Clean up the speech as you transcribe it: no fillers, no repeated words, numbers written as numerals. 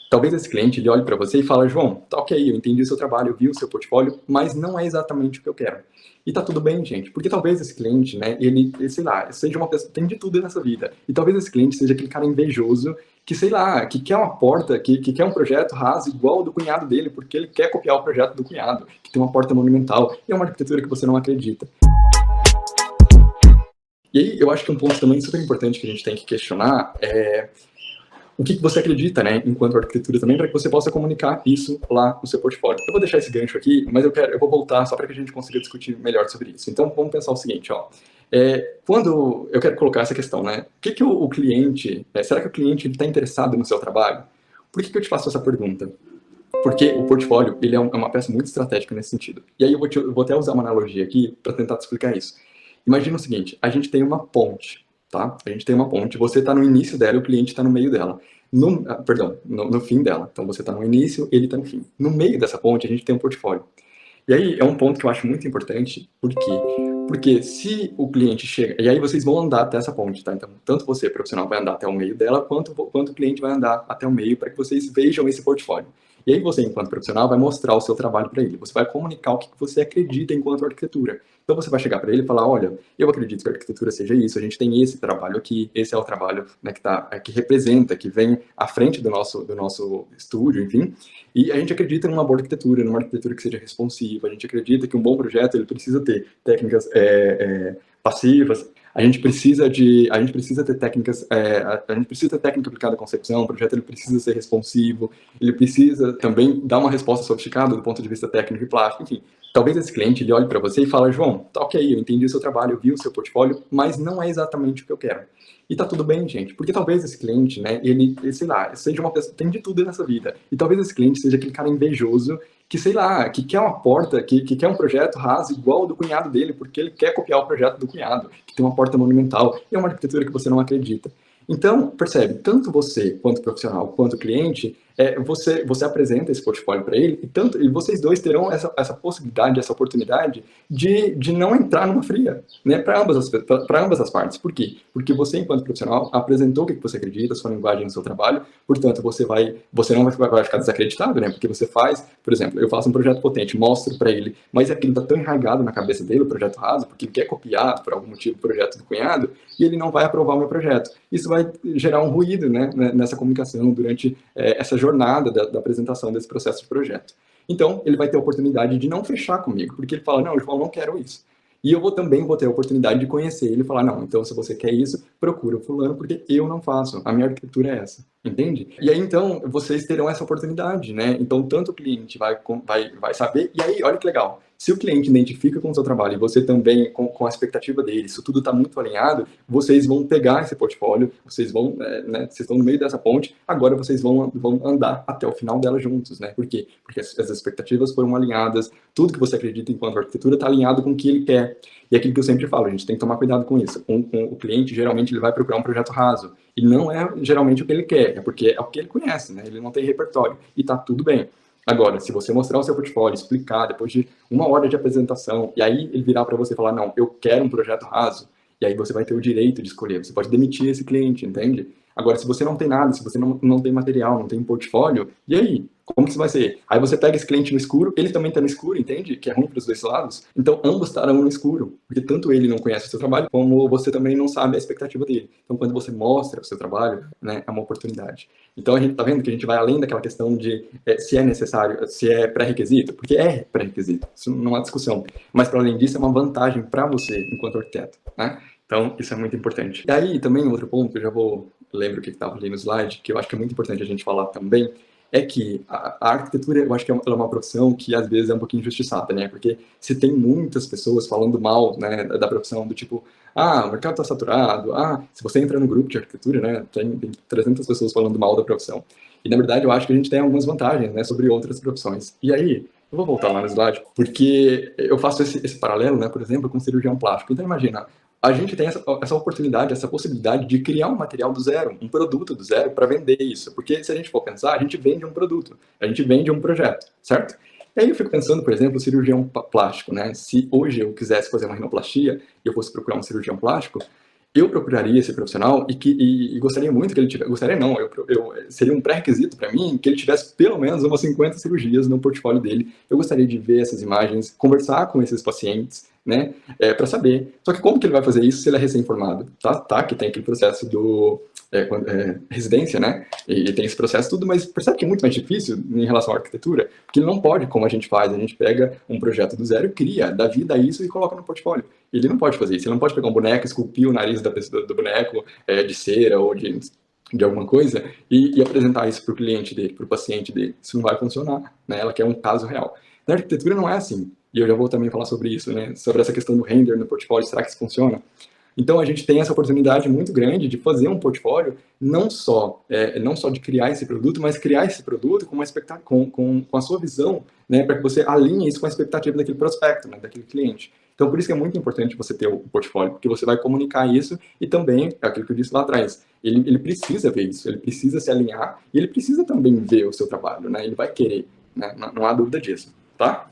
Talvez esse cliente ele olhe para você e fala, João, tá ok, eu entendi o seu trabalho, eu vi o seu portfólio, mas não é exatamente o que eu quero. E tá tudo bem, gente, porque talvez esse cliente, né, sei lá, seja uma pessoa, tem de tudo nessa vida. E talvez esse cliente seja aquele cara invejoso que, sei lá, que quer uma porta, que quer um projeto raso igual ao do cunhado dele, porque ele quer copiar o projeto do cunhado, que tem uma porta monumental, e é uma arquitetura que você não acredita. E aí, eu acho que um ponto também super importante que a gente tem que questionar é o que você acredita, né, enquanto arquitetura também, para que você possa comunicar isso lá no seu portfólio. Eu vou deixar esse gancho aqui, mas eu vou voltar só para que a gente consiga discutir melhor sobre isso. Então, vamos pensar o seguinte, ó. Quando eu quero colocar essa questão, né, o cliente, será que o cliente está interessado no seu trabalho? Por que eu te faço essa pergunta? Porque o portfólio, ele é uma peça muito estratégica nesse sentido. E aí eu vou até usar uma analogia aqui para tentar te explicar isso. Imagina o seguinte, a gente tem uma ponte, tá? A gente tem uma ponte, você está no início dela e o cliente está no meio dela. No fim dela. Então você está no início, ele está no fim. No meio dessa ponte a gente tem um portfólio. E aí é um ponto que eu acho muito importante, por quê? Porque se o cliente chega, e aí vocês vão andar até essa ponte, tá? Então, tanto você, profissional, vai andar até o meio dela, quanto o cliente vai andar até o meio para que vocês vejam esse portfólio. E aí você, enquanto profissional, vai mostrar o seu trabalho para ele. Você vai comunicar o que você acredita enquanto arquitetura. Então você vai chegar para ele e falar, olha, eu acredito que a arquitetura seja isso, a gente tem esse trabalho aqui, esse é o trabalho, né, que representa, que vem à frente do nosso estúdio, enfim, e a gente acredita numa boa arquitetura, numa arquitetura que seja responsiva, a gente acredita que um bom projeto ele precisa ter técnicas passivas, a gente precisa ter técnicas, a gente precisa ter técnica aplicada à concepção, o projeto ele precisa ser responsivo, ele precisa também dar uma resposta sofisticada do ponto de vista técnico e plástico, enfim. Talvez esse cliente ele olhe para você e fale, João, tá ok, eu entendi o seu trabalho, eu vi o seu portfólio, mas não é exatamente o que eu quero. E tá tudo bem, gente, porque talvez esse cliente, né, ele sei lá, seja uma pessoa, tem de tudo nessa vida. E talvez esse cliente seja aquele cara invejoso que, sei lá, que quer uma porta, que quer um projeto raso igual ao do cunhado dele, porque ele quer copiar o projeto do cunhado, que tem uma porta monumental, e é uma arquitetura que você não acredita. Então, percebe, tanto você, quanto profissional, quanto cliente, você apresenta esse portfólio para ele, e vocês dois terão essa possibilidade, essa oportunidade de não entrar numa fria, né, para ambas as partes. Por quê? Porque você, enquanto profissional, apresentou o que você acredita, a sua linguagem no seu trabalho, portanto, você não vai ficar desacreditado, né, porque você faz, por exemplo, eu faço um projeto potente, mostro para ele, mas aquilo está tão enraizado na cabeça dele, o projeto raso, porque ele quer copiar, por algum motivo, o projeto do cunhado, e ele não vai aprovar o meu projeto. Isso vai gerar um ruído, né, nessa comunicação durante essa jornada da apresentação desse processo de projeto. Então, ele vai ter a oportunidade de não fechar comigo, porque ele fala, não, João, não quero isso. E eu também vou ter a oportunidade de conhecer ele e falar, não, então se você quer isso, procura o fulano, porque eu não faço, a minha arquitetura é essa, entende? E aí, então, vocês terão essa oportunidade, né? Então, tanto o cliente vai saber, e aí, olha que legal, se o cliente identifica com o seu trabalho e você também com a expectativa dele, isso tudo está muito alinhado, vocês vão pegar esse portfólio, vocês vão, né, vocês estão no meio dessa ponte, agora vocês vão andar até o final dela juntos, né? Por quê? Porque as expectativas foram alinhadas, tudo que você acredita enquanto arquitetura está alinhado com o que ele quer. E é aquilo que eu sempre falo, a gente tem que tomar cuidado com isso. Com o cliente, geralmente, ele vai procurar um projeto raso. E não é geralmente o que ele quer, é porque é o que ele conhece, né? Ele não tem repertório. E tá tudo bem. Agora, se você mostrar o seu portfólio, explicar, depois de uma hora de apresentação, e aí ele virar para você e falar, não, eu quero um projeto raso, e aí você vai ter o direito de escolher. Você pode demitir esse cliente, entende? Agora, se você não tem nada, se você não tem material, não tem portfólio, e aí? Como que isso vai ser? Aí você pega esse cliente no escuro, ele também está no escuro, entende? Que é ruim para os dois lados. Então, ambos estarão no escuro, porque tanto ele não conhece o seu trabalho, como você também não sabe a expectativa dele. Então, quando você mostra o seu trabalho, né, é uma oportunidade. Então, a gente está vendo que a gente vai além daquela questão de se é necessário, se é pré-requisito, porque é pré-requisito, isso não há discussão. Mas, para além disso, é uma vantagem para você, enquanto arquiteto, né? Então, isso é muito importante. E aí, também, outro ponto, eu já lembro o que estava ali no slide, que eu acho que é muito importante a gente falar também, é que a arquitetura, eu acho que ela é uma profissão que às vezes é um pouquinho injustiçada, né? Porque se tem muitas pessoas falando mal, né, da profissão, do tipo, o mercado está saturado, se você entra no grupo de arquitetura, né, tem 300 pessoas falando mal da profissão. E na verdade eu acho que a gente tem algumas vantagens, né, sobre outras profissões. E aí, eu vou voltar lá no slide, porque eu faço esse paralelo, né, por exemplo, com cirurgião plástico. Então imagina, a gente tem essa oportunidade, essa possibilidade de criar um material do zero, um produto do zero para vender isso. Porque se a gente for pensar, a gente vende um produto, a gente vende um projeto, certo? E aí eu fico pensando, por exemplo, o cirurgião plástico, né? Se hoje eu quisesse fazer uma rinoplastia e eu fosse procurar um cirurgião plástico, eu procuraria esse profissional e gostaria muito que ele tivesse, gostaria não, seria um pré-requisito para mim que ele tivesse pelo menos umas 50 cirurgias no portfólio dele. Eu gostaria de ver essas imagens, conversar com esses pacientes, né, para saber. Só que como que ele vai fazer isso se ele é recém-formado? Tá, que tem aquele processo do residência, né, e tem esse processo tudo, mas percebe que é muito mais difícil em relação à arquitetura, porque ele não pode, como a gente faz, a gente pega um projeto do zero, cria, dá vida a isso e coloca no portfólio. Ele não pode fazer isso, ele não pode pegar um boneco, esculpir o nariz do boneco de cera ou de alguma coisa e apresentar isso para o cliente dele, para o paciente dele. Isso não vai funcionar, né? Ela quer um caso real. Na arquitetura não é assim, e eu já vou também falar sobre isso, né? Sobre essa questão do render no portfólio, será que isso funciona? Então a gente tem essa oportunidade muito grande de fazer um portfólio não só de criar esse produto, mas criar esse produto com uma com a sua visão, né, para que você alinhe isso com a expectativa daquele prospecto, né, daquele cliente. Então por isso que é muito importante você ter o portfólio, porque você vai comunicar isso e também, é aquilo que eu disse lá atrás, ele precisa ver isso, ele precisa se alinhar e ele precisa também ver o seu trabalho, né, ele vai querer, né, não há dúvida disso, tá?